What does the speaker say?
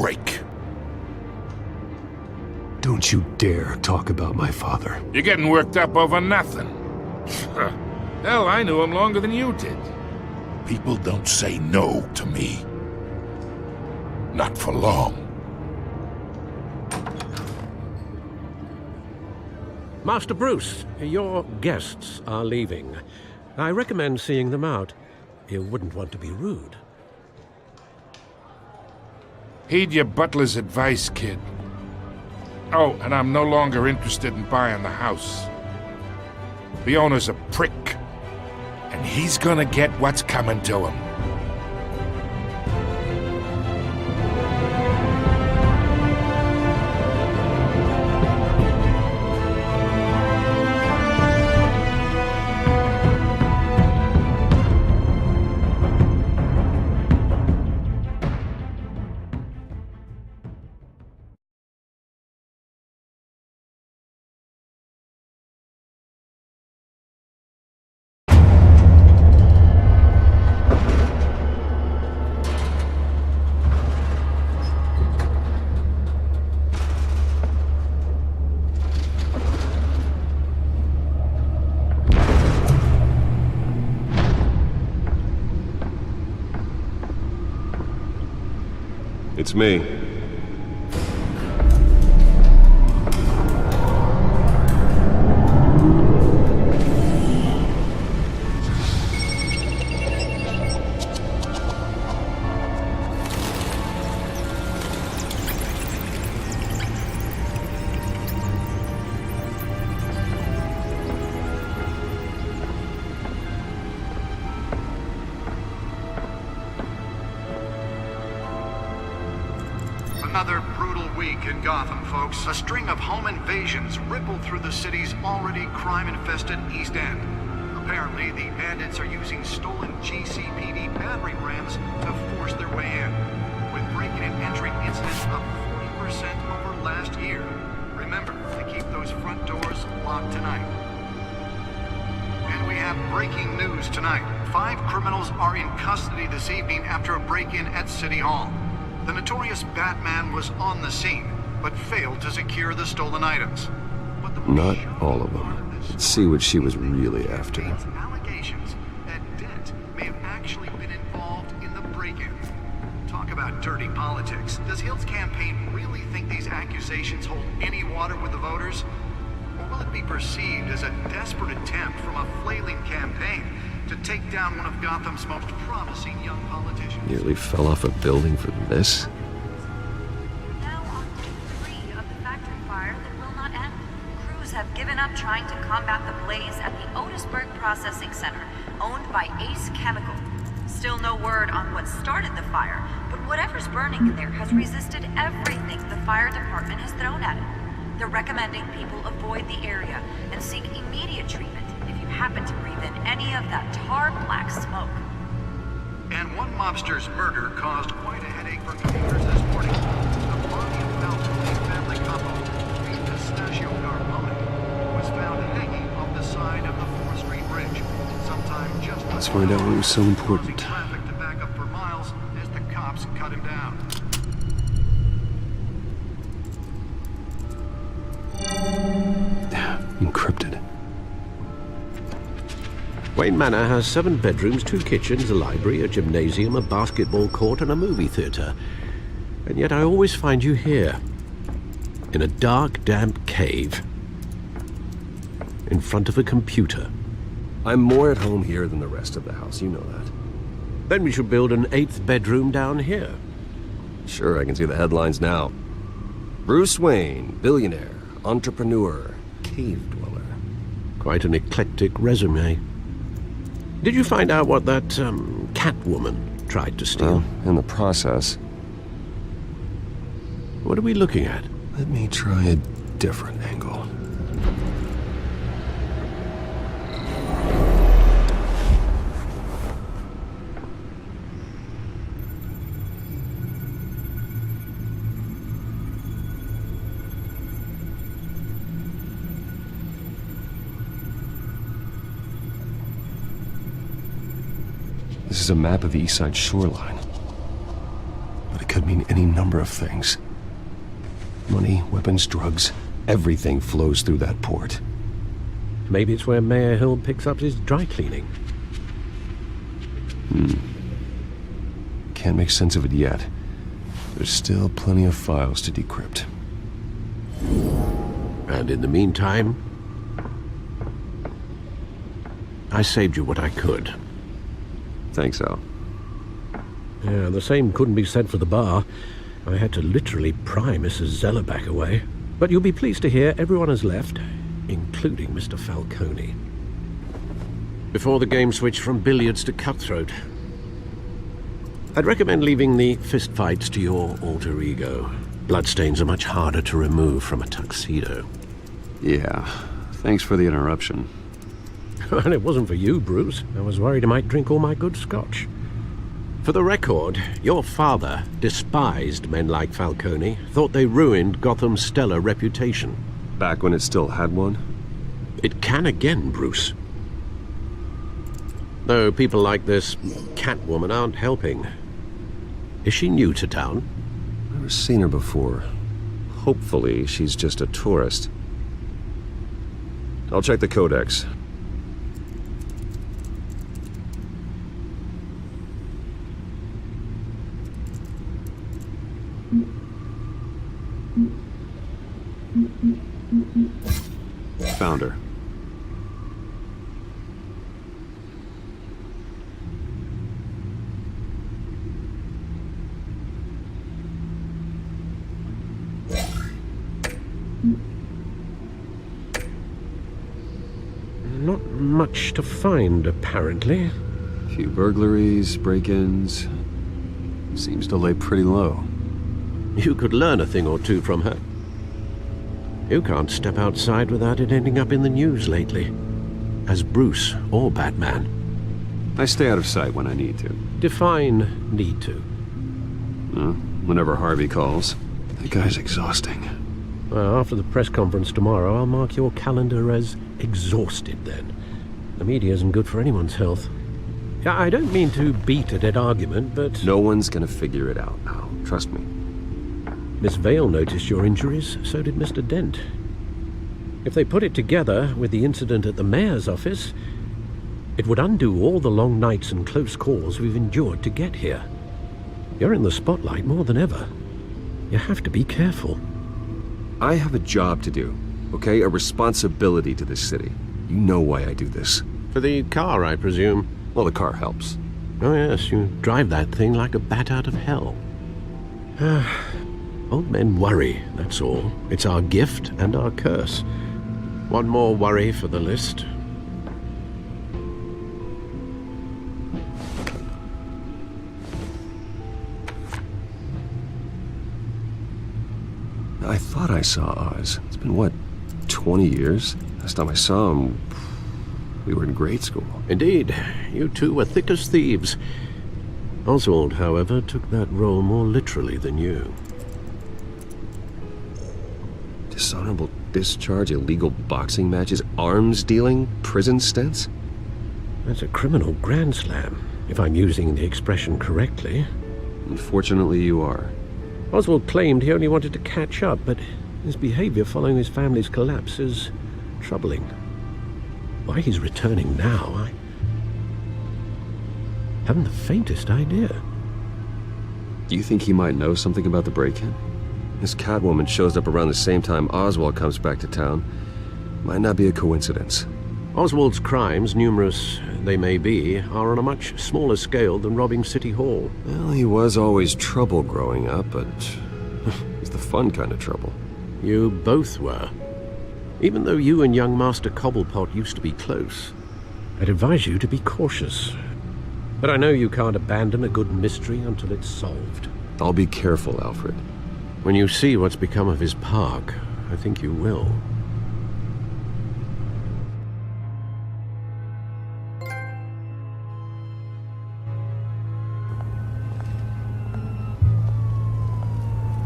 break. Don't you dare talk about my father. You're getting worked up over nothing. Hell, I knew him longer than you did. People don't say no to me. Not for long. Master Bruce, your guests are leaving. I recommend seeing them out. You wouldn't want to be rude. Heed your butler's advice, kid. Oh, and I'm no longer interested in buying the house. The owner's a prick, and he's gonna get what's coming to him. It's me. Another brutal week in Gotham, folks. A string of home invasions rippled through the city's already crime-infested East End. Apparently, the bandits are using stolen GCPD battering rams to force their way in, with breaking and entering incidents up 40% over last year. Remember to keep those front doors locked tonight. And we have breaking news tonight. 5 criminals are in custody this evening after a break-in at City Hall. The notorious Batman was on the scene, but failed to secure the stolen items. Not all of them. Let's see what she was really after. Allegations that Dent may have actually been involved in the break-in. Talk about dirty politics. Does Hill's campaign really think these accusations hold any water with the voters? Or will it be perceived as a desperate attempt from a flailing campaign to take down one of Gotham's most promising young politicians? Nearly fell off a building for this? Now on day 3 of the factory fire that will not end. Crews have given up trying to combat the blaze at the Otisburg Processing Center, owned by Ace Chemical. Still no word on what started the fire, but whatever's burning in there has resisted everything the fire department has thrown at it. They're recommending people avoid the area and seek immediate treatment if you happen to breathe in any of that tar black smoke. And one mobster's murder caused quite a headache for commuters this morning. The body of elderly family couple named Pistachio Carbone was found hanging off the side of the 4th Street Bridge sometime just before... Let's find out what was so important. ...causing traffic to back up for miles as the cops cut him down. Encrypted. Wayne Manor has 7 bedrooms, 2 kitchens, a library, a gymnasium, a basketball court, and a movie theater. And yet I always find you here, in a dark, damp cave, in front of a computer. I'm more at home here than the rest of the house, you know that. Then we should build an 8th bedroom down here. Sure, I can see the headlines now. Bruce Wayne, billionaire, entrepreneur, cave dweller. Quite an eclectic resume. Did you find out what that, Catwoman tried to steal? Well, in the process. What are we looking at? Let me try a different angle. This is a map of the East Side shoreline. but it could mean any number of things. Money, weapons, drugs, everything flows through that port. Maybe it's where Mayor Hill picks up his dry cleaning. Can't make sense of it yet. There's still plenty of files to decrypt. And in the meantime, I saved you what I could. Thanks, Al. Yeah, the same couldn't be said for the bar. I had to literally pry Mrs. Zellerback away. But you'll be pleased to hear everyone has left, including Mr. Falcone. Before the game switched from billiards to cutthroat. I'd recommend leaving the fistfights to your alter ego. Bloodstains are much harder to remove from a tuxedo. Yeah, thanks for the interruption. And it wasn't for you, Bruce. I was worried I might drink all my good scotch. For the record, your father despised men like Falcone, thought they ruined Gotham's stellar reputation. Back when it still had one? It can again, Bruce. Though people like this Catwoman aren't helping. Is she new to town? Never seen her before. Hopefully, she's just a tourist. I'll check the codex. Found her. Not much to find, apparently. A few burglaries, break-ins. Seems to lay pretty low. You could learn a thing or two from her. You can't step outside without it ending up in the news lately. As Bruce or Batman. I stay out of sight when I need to. Define need to. Whenever Harvey calls. That guy's exhausting. Well, after the press conference tomorrow, I'll mark your calendar as exhausted then. The media isn't good for anyone's health. Yeah, I don't mean to beat a dead argument, but... No one's gonna figure it out now. Trust me. Miss Vale noticed your injuries, so did Mr. Dent. If they put it together with the incident at the mayor's office, it would undo all the long nights and close calls we've endured to get here. You're in the spotlight more than ever. You have to be careful. I have a job to do, okay? A responsibility to this city. You know why I do this. For the car, I presume. Well, the car helps. Oh yes, you drive that thing like a bat out of hell. Old men worry, that's all. It's our gift and our curse. One more worry for the list. I thought I saw Oz. It's been, what, 20 years? Last time I saw him, we were in grade school. Indeed, you two were thick as thieves. Oswald, however, took that role more literally than you. Dishonorable discharge, illegal boxing matches, arms dealing, prison stints? That's a criminal grand slam, if I'm using the expression correctly. Unfortunately, you are. Oswald claimed he only wanted to catch up, but his behavior following his family's collapse is troubling. Why he's returning now, I haven't the faintest idea. Do you think he might know something about the break-in? This Catwoman shows up around the same time Oswald comes back to town. Might not be a coincidence. Oswald's crimes, numerous they may be, are on a much smaller scale than robbing City Hall. Well, he was always trouble growing up, but it's the fun kind of trouble. You both were. Even though you and young Master Cobblepot used to be close, I'd advise you to be cautious. But I know you can't abandon a good mystery until it's solved. I'll be careful, Alfred. When you see what's become of his park, I think you will.